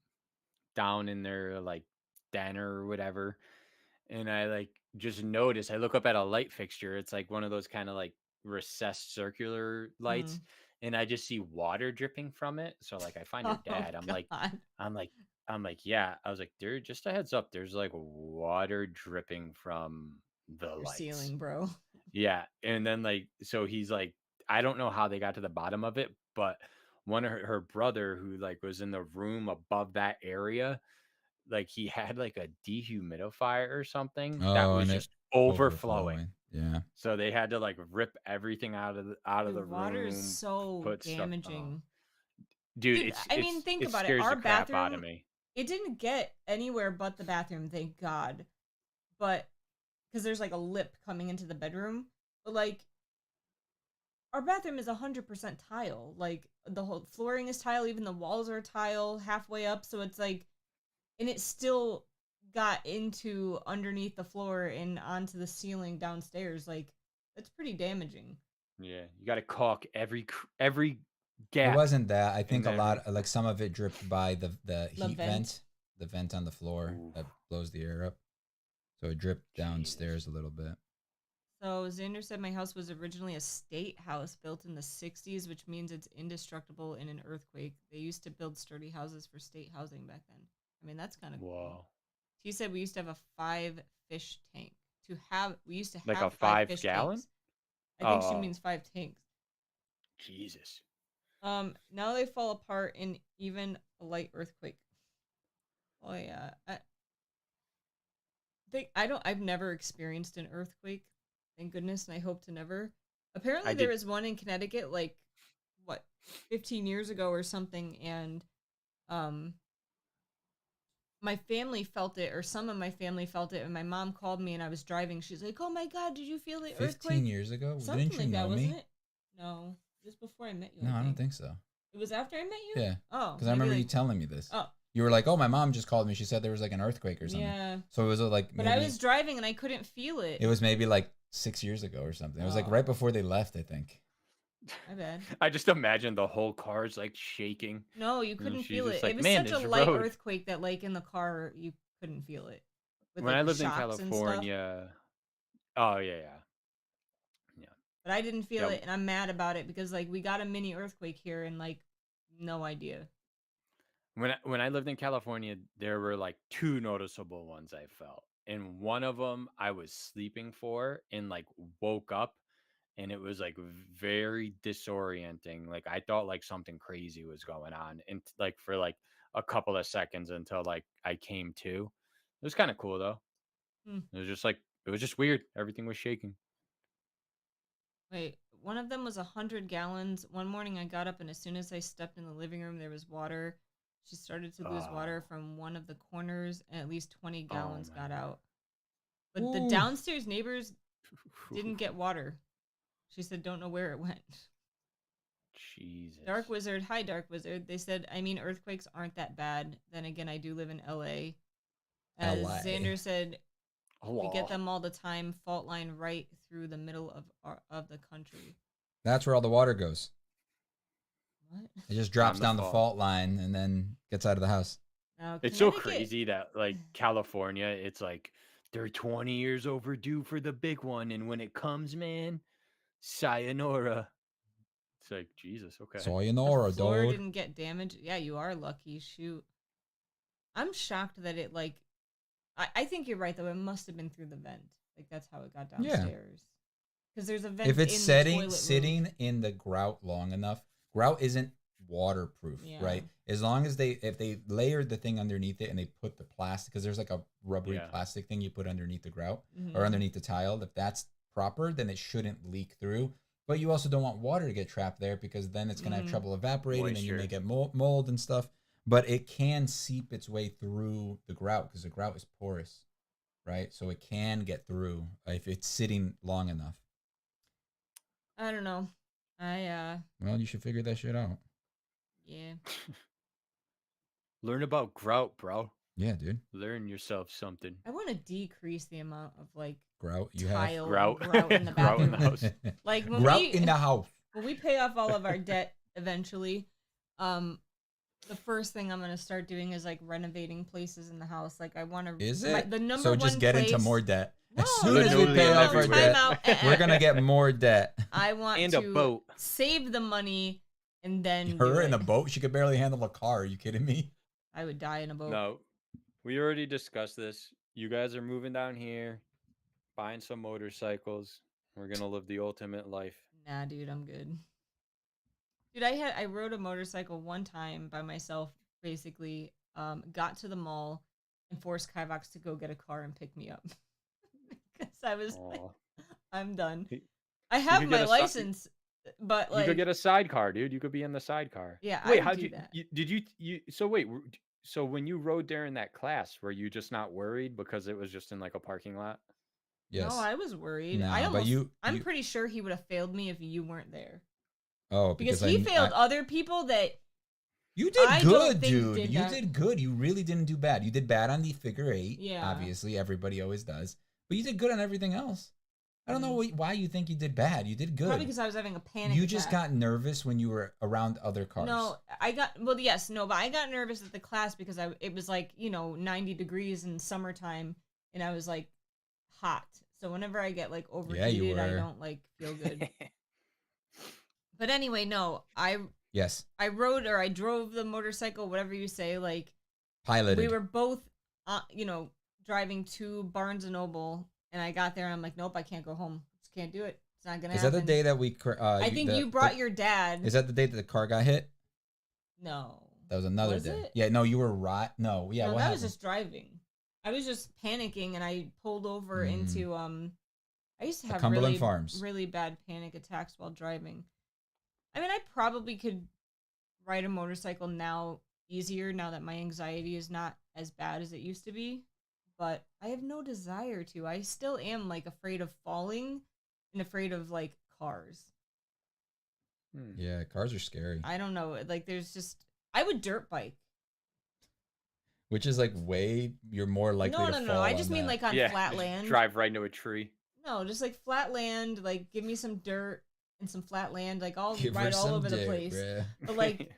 down in their like den or whatever, and I like just notice I look up at a light fixture. It's like one of those kind of like recessed circular lights, Mm. and I just see water dripping from it. So like I find her Oh dad. God. I'm like yeah. I was like, dude, just a heads up. There's like water dripping from the Your lights. ceiling, bro. Yeah, and then like so he's like, I don't know how they got to the bottom of it, but one of her brother who like was in the room above that area, like he had like a dehumidifier or something that oh, was and it just overflowing. overflowing. Yeah. So they had to like rip everything out of the Dude, water is room, so put stuff. damaging. Dude, Dude, I mean, think it about it. scares Our the crap out of bathroom, me. it didn't get anywhere but the bathroom, thank God. But because there's like a lip coming into the bedroom, but like our bathroom is 100% tile. Like the whole flooring is tile, even the walls are tile halfway up. So it's like, and it still got into underneath the floor and onto the ceiling downstairs. Like, that's pretty damaging. Yeah, you got to caulk every It gap wasn't that. I in think a that lot, roof. like some of it dripped by the The heat vent. the vent on the floor Ooh, that blows the air up. So it dripped Jesus. downstairs a little bit. So Xander said my house was originally a state house built in the 60s, which means it's indestructible in an earthquake. They used to build sturdy houses for state housing back then. I mean, that's kind of cool. Whoa. He said we used to have a 5-fish tank. We used to Like have a 5 fish 5 gallon? tanks. I think she Oh, means 5 tanks. Jesus. Now they fall apart in even a light earthquake. Oh yeah. I've never experienced an earthquake. Thank goodness, and I hope to never. Apparently I there did. was one in Connecticut like what, 15 years ago or something, and um my family felt it, or some of my family felt it, and my mom called me and I was driving. She's like, "Oh my God, did you feel the 15 earthquake?" years ago? Something Didn't you like know that, me? wasn't it? No, just before I met you. No, I don't think so. It was after I met you? Yeah. Oh. Because I maybe remember you like, telling me this. oh, You were like, "Oh, my mom just called me. She said there was like an earthquake or something." yeah. So it was like But maybe I was driving and I couldn't feel it. it was maybe like 6 years ago or something. It was like Oh. right before they left, I think. My bad. I just imagine the whole car's like shaking. No, you And couldn't she's feel it. just It like, was man, such a this light road. earthquake that like in the car you couldn't feel it. With When like I the lived in shocks and stuff. California, oh yeah, yeah. But I didn't feel Yeah. it, and I'm mad about it because like we got a mini earthquake here and like no idea. When I lived in California, there were like two noticeable ones I felt. And one of them I was sleeping for and like woke up, and it was like very disorienting. Like I thought like something crazy was going on, and like for like a couple of seconds until like I came to. It was kind of cool though. Hmm. It was just weird. Everything was shaking. Wait, one of them was 100 gallons. One morning I got up and as soon as I stepped in the living room, there was water. She started to lose water Oh, from one of the corners, and at least 20 oh gallons my got god. out. But the Ooh. downstairs neighbors didn't get water. She said, don't know where it went. Jesus. Dark Wizard, hi Dark Wizard. They said, I mean, earthquakes aren't that bad. Then again, I do live in LA. As LA. Xander said, We get Oh, them all the time. Fault line right through the middle of the country. That's where all the water goes. What? It just drops On the down the fault. fault line and then gets out of the house. Now, It's so Connecticut. crazy that like California, it's like they're 20 years overdue for the big one, and when it comes, man, sayonara. It's like Jesus, okay. So you The know, floor dude. didn't get damaged. Yeah, you are lucky. Shoot. I'm shocked that it like. I think you're right though. It must have been through the vent. Like that's how it got Yeah. downstairs. Because there's a vent If it's in the sitting toilet sitting room. in the grout long enough, grout isn't waterproof, Yeah. right? As long as if they layered the thing underneath it and they put the plastic, because there's like a rubbery Yeah. plastic thing you put underneath the grout Mhm. or underneath the tile. If that's proper, then it shouldn't leak through. But you also don't want water to get trapped there because then it's gonna have Mhm. trouble evaporating and you may Moisture. get mold and stuff. But it can seep its way through the grout because the grout is porous, right? So it can get through if it's sitting long enough. I don't know. Well, you should figure that shit out. Yeah. Learn about grout, bro. Yeah, dude. Learn yourself something. I want to decrease the amount of like Grout you tile Grout. and grout in the Grout in bathroom. the house. Like when grout we in the house. when we pay off all of our debt eventually, the first thing I'm gonna start doing is like renovating places in the house. Like I want to. Is it? The number So just one get place, into more debt. As No, soon as we literally pay off our everywhere. debt, we're gonna get more debt. I want And to a boat. save the money and then Her do in a it. boat, she could barely handle a car. Are you kidding me? I would die in a boat. No, we already discussed this. You guys are moving down here, buying some motorcycles. We're gonna live the ultimate life. Nah, dude, I'm good. Dude, I rode a motorcycle one time by myself. Basically, got to the mall and forced Kivox to go get a car and pick me up because I was like, Aw. I'm done. You- I have could my get a license, but You like, could get a sidecar, dude. You could be in the sidecar. yeah, I Wait, would how'd do you, that. did you so wait, so when you rode during that class, were you just not worried because it was just in like a parking lot? Yes. No, I was worried. No, I but almost, I'm you- pretty sure he would have failed me if you weren't there Oh, because he failed other people that You did I don't good, think dude. did You that. did good. You really didn't do bad. You did bad on the figure 8. Yeah. Obviously, everybody always does. But you did good on everything else. I don't know why you think you did bad. You did good. probably because I was having a panic. You just attack. got nervous when you were around other cars. No, but I got nervous at the class because it was like 90 degrees in summertime, and I was like hot. So whenever I get like overheated, I were. don't like feel good. But anyway, no, I Yes. drove the motorcycle, whatever you say. Like Piloted. we were both, driving to Barnes and Noble, and I got there and I'm like, nope, I can't go home. Just can't do it. It's not gonna Is happen. that the day that we? I think you brought your dad. Is that the day that the car got hit? No. That was another Was day. it? Yeah. No, you were right. No. Yeah. No, what that happened? was just driving. I was just panicking, and I pulled over into I used to have Cumberland Farms. really bad panic attacks while driving. I mean, I probably could ride a motorcycle now easier now that my anxiety is not as bad as it used to be, but I have no desire to. I still am like afraid of falling and afraid of like cars. Yeah, cars are scary. I don't know. Like, I would dirt bike. Which is like you're more likely to fall. No. I just on mean that. like on Yeah, flat just land. drive right into a tree. No, just like flat land. Like, give me some dirt and some flat land. Like, I'll Give her ride all some over the dirt, place. bruh. But like,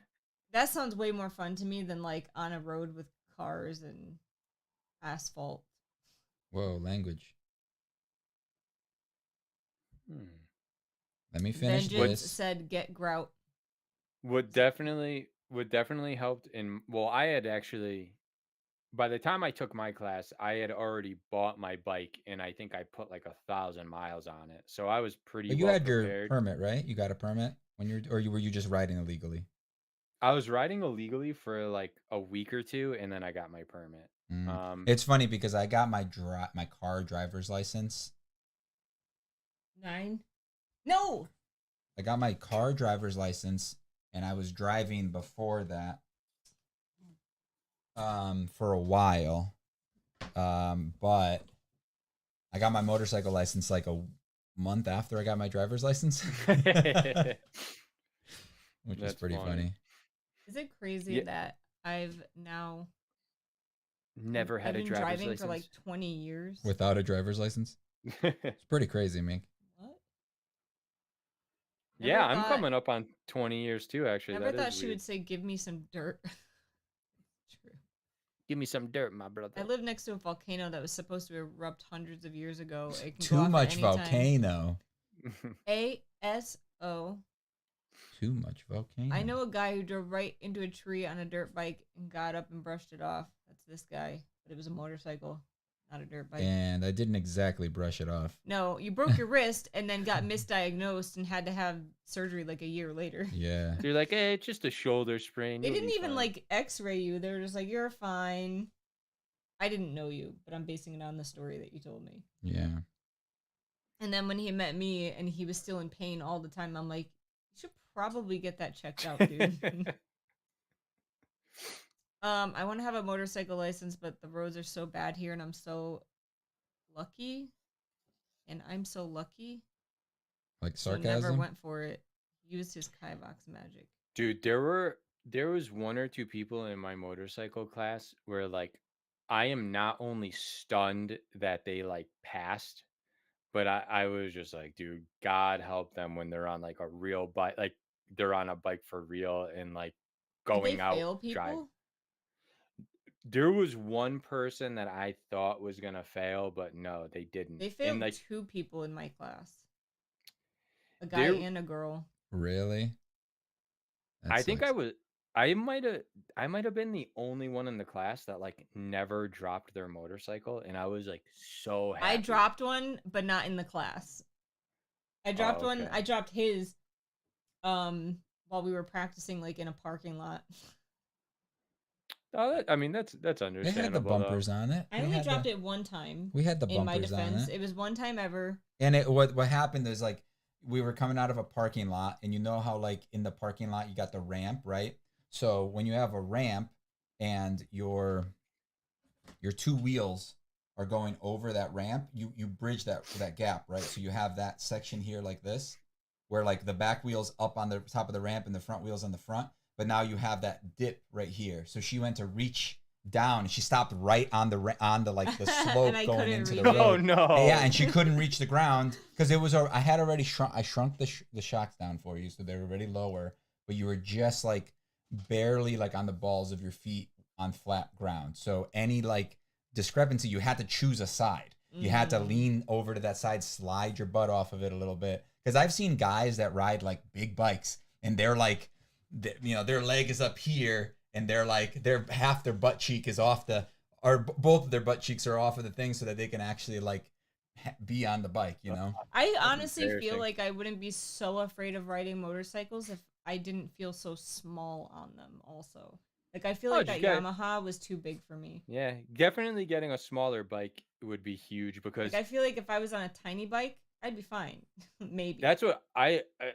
that sounds way more fun to me than like on a road with cars and asphalt. Whoa, language. Hmm. Let me finish Vengeance this. said, "Get grout." Would definitely helped in I had actually by the time I took my class, I had already bought my bike and I think I put like 1,000 miles on it. So I was pretty But you well had your prepared. permit, right? You got a permit were you just riding illegally? I was riding illegally for like a week or two and then I got my permit. It's funny because I got my car driver's license. 9. No. I got my car driver's license and I was driving before that for a while. But I got my motorcycle license like a month after I got my driver's license. Which is That's pretty funny. Is it crazy Yeah. that I've now Never I've had a been driver's driving for like license. 20 years. Without a driver's license? It's pretty crazy, Mink. What? Yeah, Never I'm thought coming up on 20 years too, actually. never That thought is she weird. would say, "Give me some dirt." True. Give me some dirt, my I brother. live next to a volcano that was supposed to erupt hundreds of years ago. It can go Too off at much any time. volcano. ASO. Too much volcano. I know a guy who drove right into a tree on a dirt bike and got up and brushed it off. That's this guy, but it was a motorcycle, not a dirt bike. And I didn't exactly brush it off. No, you broke your wrist and then got misdiagnosed and had to have surgery like a year later. Yeah. They're like, hey, it's just a shoulder sprain. They You'll didn't be even fine." like x-ray you. They were just like, "You're fine." I didn't know you, but I'm basing it on the story that you told me. Yeah. And then when he met me and he was still in pain all the time, I'm like, "You should probably get that checked out, dude." I want to have a motorcycle license, but the roads are so bad here and I'm so lucky. And I'm so lucky. Like So sarcasm? never went for it. Used his Kivox magic. Dude, there was one or two people in my motorcycle class where like I am not only stunned that they like passed, but I was just like, dude, God help them when they're on like a real bike, like they're on a bike for real and like Did they going out fail drive. people? There was one person that I thought was gonna fail, but no, they didn't. They And failed like 2 people in my class. A guy there, and a girl. Really? That I think I sucks. was, I might have been the only one in the class that like never dropped their motorcycle, and I was like so I happy. dropped one, but not in the class. I dropped one. okay. I dropped his while we were practicing like in a parking lot. Oh, I mean that's They had the understandable though. bumpers on it. I We only had dropped the, it one time. we had the In my bumpers on defense, it. it was one time ever. And it what happened is like we were coming out of a parking lot, and you know how like in the parking lot you got the ramp, right? So when you have a ramp and your 2 wheels are going over that ramp, you bridge that gap, right? So you have that section here like this, where like the back wheel's up on the top of the ramp and the front wheel's on the front, but now you have that dip right here. So she went to reach down and she stopped right on the like the slope I going couldn't into the reach road. Oh no. Yeah, and she couldn't reach the ground because it was. I had already shrunk. I shrunk the shocks down for you, so they were already lower. But you were just like barely like on the balls of your feet on flat ground. So any like discrepancy, you had to choose a side. You had to lean over to that side, slide your butt off of it a little bit. Because I've seen guys that ride like big bikes, and they're like, their leg is up here, and they're like, half their butt cheek is off both of their butt cheeks are off of the thing so that they can actually like be on the bike, you know? I That's honestly feel embarrassing. like I wouldn't be so afraid of riding motorcycles if I didn't feel so small on them also. Like I feel Oh, like just that got Yamaha was too big for me. yeah, definitely getting a smaller bike would be huge Like because I feel like if I was on a tiny bike, I'd be fine. Maybe. that's what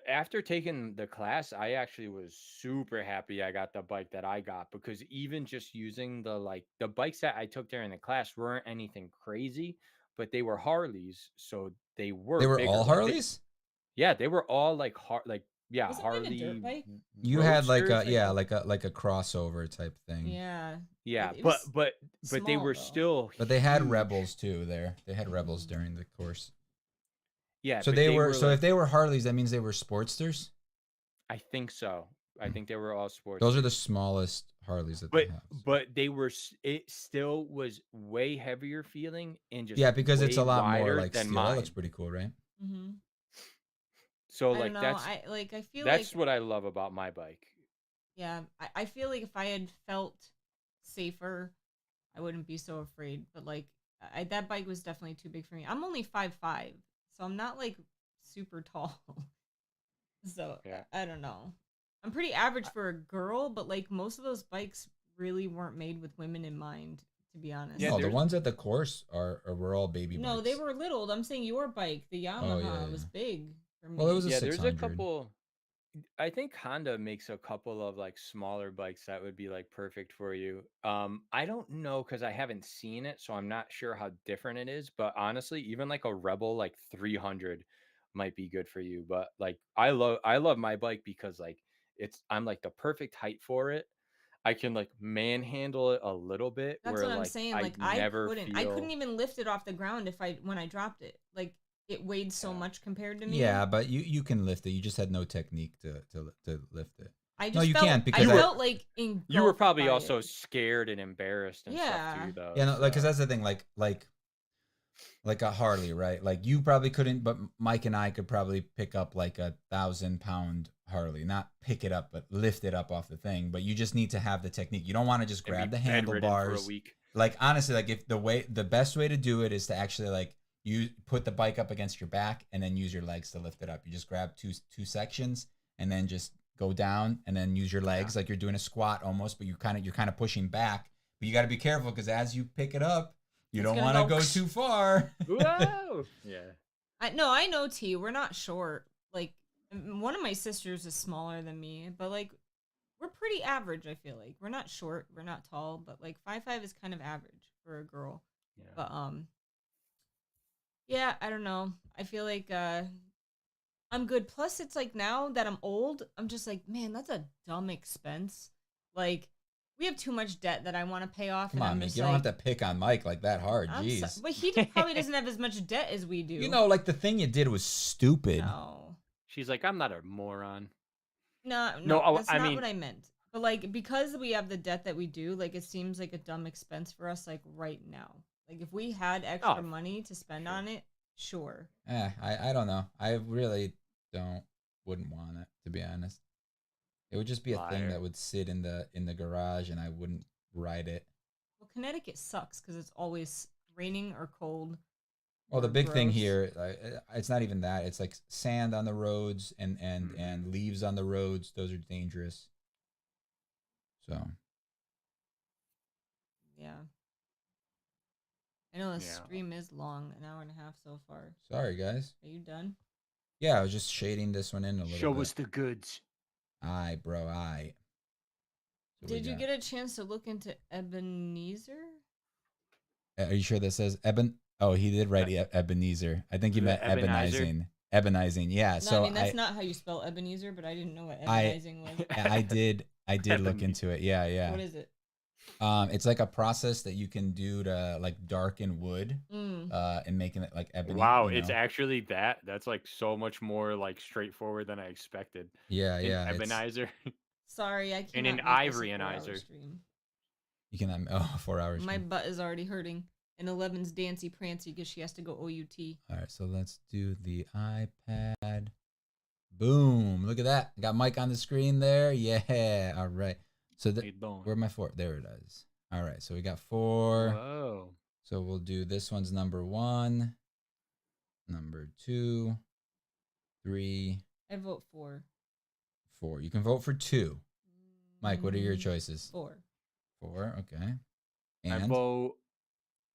after taking the class, I actually was super happy I got the bike that I got because even just using the bikes that I took during the class weren't anything crazy, but they were Harleys, so they were They were bigger. all Like Harleys? yeah, they were all like yeah, Wasn't mine a dirt Harley bike? You had like roadsters, a I think. like a crossover type thing. Yeah. Yeah, It but was but they small, were though. still But they had huge. Rebels too there. They had Rebels during the course. Yeah, So but they they were were so like if they were Harleys, that means they were Sportsters? I think so. I think they were all sports. Those are the smallest Harleys that they have. But they were it still was way heavier feeling and just Yeah, because it's way a lot more wider like than steel. That mine. looks pretty cool, right? Mm-hmm. So I don't like know. that's I feel that's like what I love about my bike. yeah, I feel like if I had felt safer, I wouldn't be so afraid. But like that bike was definitely too big for me. I'm only 5'5", so I'm not like super tall. So Yeah. I don't know. I'm pretty average for a girl, but like most of those bikes really weren't made with women in mind, to be honest. Yeah, No, the there's- ones at the course were all baby bikes. No, they were little. I'm saying your bike, the Yamaha, yeah, was yeah. big for me. Well, it was a Yeah, there's a 600. couple. I think Honda makes a couple of like smaller bikes that would be like perfect for you. I don't know because I haven't seen it, so I'm not sure how different it is. But honestly, even like a Rebel like 300 might be good for you. But like I love my bike because like I'm like the perfect height for it. I can like manhandle it a little bit That's where what I'm like saying. I Like never I couldn't feel. even lift it off the ground when I dropped it. Like it weighed so Yeah. much compared to me. Yeah, but you can lift it. You just had no technique to lift it. I No, just you felt can't I because You were felt like you were engulfed probably by also it. scared and embarrassed and stuff Yeah. too, though. yeah, no, like, cause So that's the thing. Like a Harley, right? Like you probably couldn't, but Mike and I could probably pick up like 1,000-pound Harley, not pick it up, but lift it up off the thing. But you just need to have the technique. You don't want to just and grab be the bedridden for a handlebars. week. Like honestly, like if the best way to do it is to actually like you put the bike up against your back and then use your legs to lift it up. You just grab two sections and then just go down and then use your legs like you're doing a squat almost, but you're kind of pushing back. But you got to be careful because as you pick it up, you It's don't gonna want to go go too far. Whoa! Yeah. I know T. We're not short. Like one of my sisters is smaller than me, but like we're pretty average. I feel like we're not short, we're not tall, but like 5'5" is kind of average for a girl. Yeah. But yeah, I don't know. I feel like I'm good. Plus, it's like now that I'm old, I'm just like, man, that's a dumb expense. Like we have too much debt that I want to pay off, Come and on, I'm Mick. just You don't have like, to pick on Mike like that hard. Jeez. but he probably doesn't have as much debt as we do. You know, like the thing you did was stupid. No. She's like, I'm not a moron. No, No, that's I not mean- what I meant. But like because we have the debt that we do, like it seems like a dumb expense for us like right now. Like if we had extra Oh, money to spend sure. on it, sure. I don't know. I really wouldn't want it, to be honest. It would just be a thing Liar. that would sit in the garage and I wouldn't ride it. Well, Connecticut sucks because it's always raining or cold. Well, the or big thing gross. here, it's not even that. It's like sand on the roads and leaves on the roads. Those are dangerous. So Yeah. I know the Yeah. stream is long, an hour and a half so far. sorry, guys. Are you done? Yeah, I was just shading this one in a little Show bit. us the goods. Aye, bro, aye. So we Did you got- get a chance to look into Ebenezer? Are you sure that says Eben? Oh, he did write Ebenezer. I think he The meant Ebenezer? Ebenizing. Ebenizing, yeah. No, So I mean that's not how you spell Ebenezer, but I didn't know what I- Ebenizing was. I did look Ebenezer. into it. Yeah, yeah. What is it? It's like a process that you can do to like darken wood, and making it like ebony. Wow, you it's know? actually that. That's like so much more like straightforward than I expected. Yeah, An yeah. Ebenizer. Sorry, I And cannot an make this a ivory 4-hour anizer. stream. You can 4 hours. My butt is already hurting. And 11's Dancy Prancy because she has to go OUT. All right, so let's do the iPad. Boom! Look at that. Got Mike on the screen there. Yeah. All right. So How you doing? where my 4? There it is. All right. So we got 4. Whoa. So we'll do this one's number 1, number 2, 3, I vote 4. 4. You can vote for 2. Mike, what are your choices? 4. 4. Okay. I And vote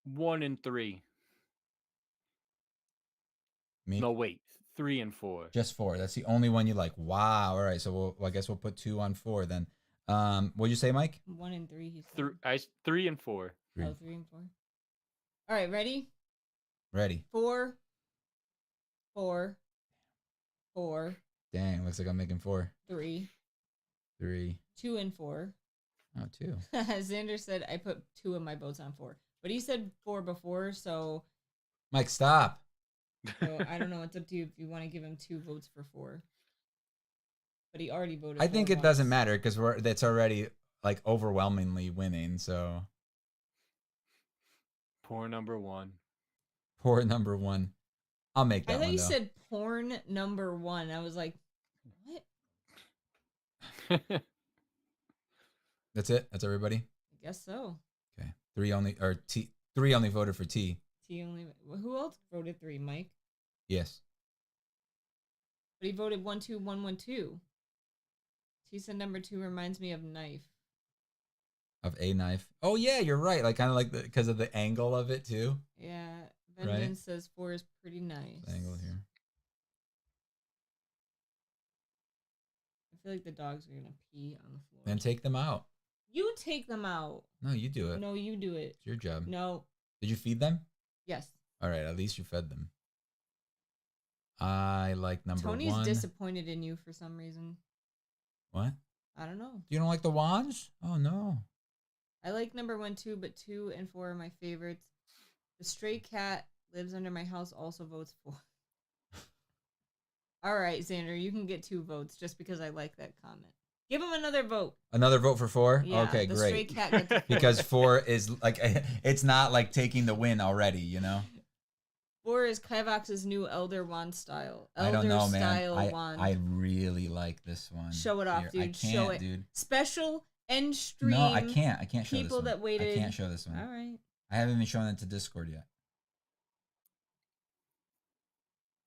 1 and 3. me? No, wait. 3 and 4. Just 4. That's the only one you like. Wow. All right. So I guess we'll put 2 on 4 then. What'd you say, Mike? 1 and 3, he said. 3 and 4. 3. Oh, 3 and 4. All right, ready? Ready. 4, 4, 4, Dang. Looks like I'm making 4. 3, 3. 2 and 4. Oh, 2. Xander said I put 2 of my votes on 4. But he said 4 before, so Mike, stop. I don't know. It's up to you if you want to give him 2 votes for 4. But he already voted. I think 4 it doesn't once. matter because that's already like overwhelmingly winning. So Poor number 1. poor number 1. I'll make that I thought one you though. said porn number 1. I was like, what? That's it. That's everybody. I guess so. Okay. 3 only voted for T. T only. Who else voted 3? Mike. Yes. But he voted 1 2 1 1 2. T said number 2 reminds me of knife. Of a knife. Oh yeah, you're right. Like kind of like because of the angle of it too. Yeah. Right. Vengeance says 4 is pretty nice. The angle here. I feel like the dogs are gonna pee on the floor. Then take them out. You take them out. No, you do it. No, you do it. It's your job. No. Did you feed them? Yes. All right. At least you fed them. I like number Tony's 1. disappointed in you for some reason. What? I don't know. You don't like the wands? Oh no. I like number 1, 2, but 2 and 4 are my favorites. The stray cat lives under my house also votes 4. All right, Xander, you can get 2 votes just because I like that comment. Give him another vote. Another vote for 4? Yeah, Okay, the great. stray cat gets a 4. Because 4 is like, it's not like taking the win already, you know? 4 is Kivox's new Elder Wand style. I don't know, man. Style wand. I really like this one. Show it off, Here. dude. I can't, Show it. dude. Special end stream. No, I can't. I can't show People this one. that waited. I can't show this one. All right. I haven't even shown it to Discord yet.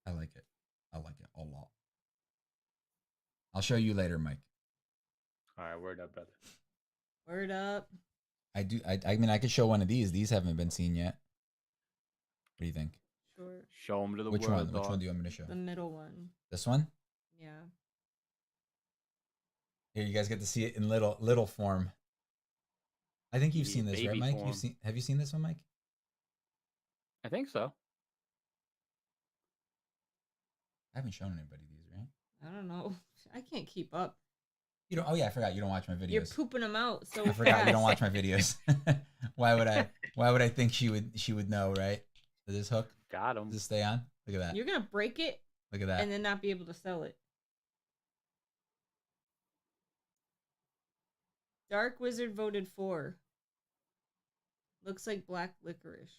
I like it. I like it a lot. I'll show you later, Mike. All right, word up, brother. Word up. I do. I mean, I could show one of these. These haven't been seen yet. What do you think? Sure. Show them to the Which world. one? Which dog. one do you want me to show? The middle one. This one? Yeah. Here, you guys get to see it in little form. I think you've Yeah, seen this, right, baby Mike? form. Have you seen this one, Mike? I think so. I haven't shown anybody these, right? I don't know. I can't keep up. You don't. Oh yeah, I forgot. You don't watch my videos. You're pooping them out so I forgot you don't fast. watch my videos. Why would I? Why would I think she would know, right? Does this hook? Got him. Does this stay on? Look at that. You're gonna break it Look at that. and then not be able to sell it. Dark Wizard voted 4. Looks like black licorice.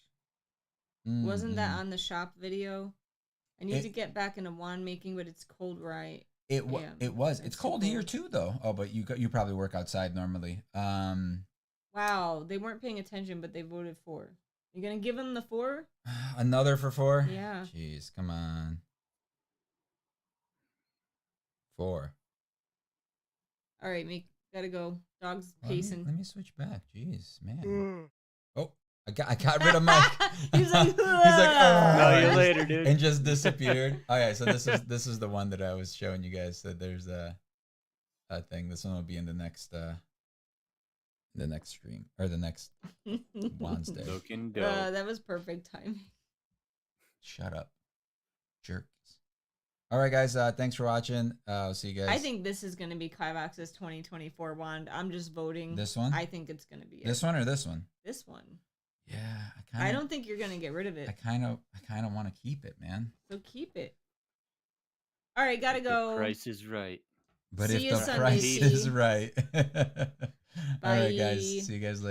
Wasn't that on the shop video? I need to get back into wand making, but it's cold right. It was. It's It's cold so here cold. too, though. Oh, but you probably work outside normally. Wow, they weren't paying attention, but they voted 4. You gonna give them the 4? Another for 4. Yeah. Jeez, come on. 4. All right, gotta go. Dog's Let me- pacing. Let me switch back. Jeez, man. Oh, I got rid of Mike. He's like, he's like, oh. No, you later, dude. And just disappeared. Okay, so this is the one that I was showing you guys. So there's a thing. This one will be in the next stream or the next Wednesday. Looking dope. that was perfect timing. Shut up, jerks. All right, guys. Thanks for watching. I'll see you guys. I think this is gonna be Kivox's 2024 wand. I'm just voting. This one. I think it's gonna be it. This one or this one? This one. Yeah, I don't think you're gonna get rid of it. I kind of want to keep it, man. So keep it. All right, gotta If the go. price is right. But See if you the Sunday, price P. is right. All right, guys. Bye. See you guys later.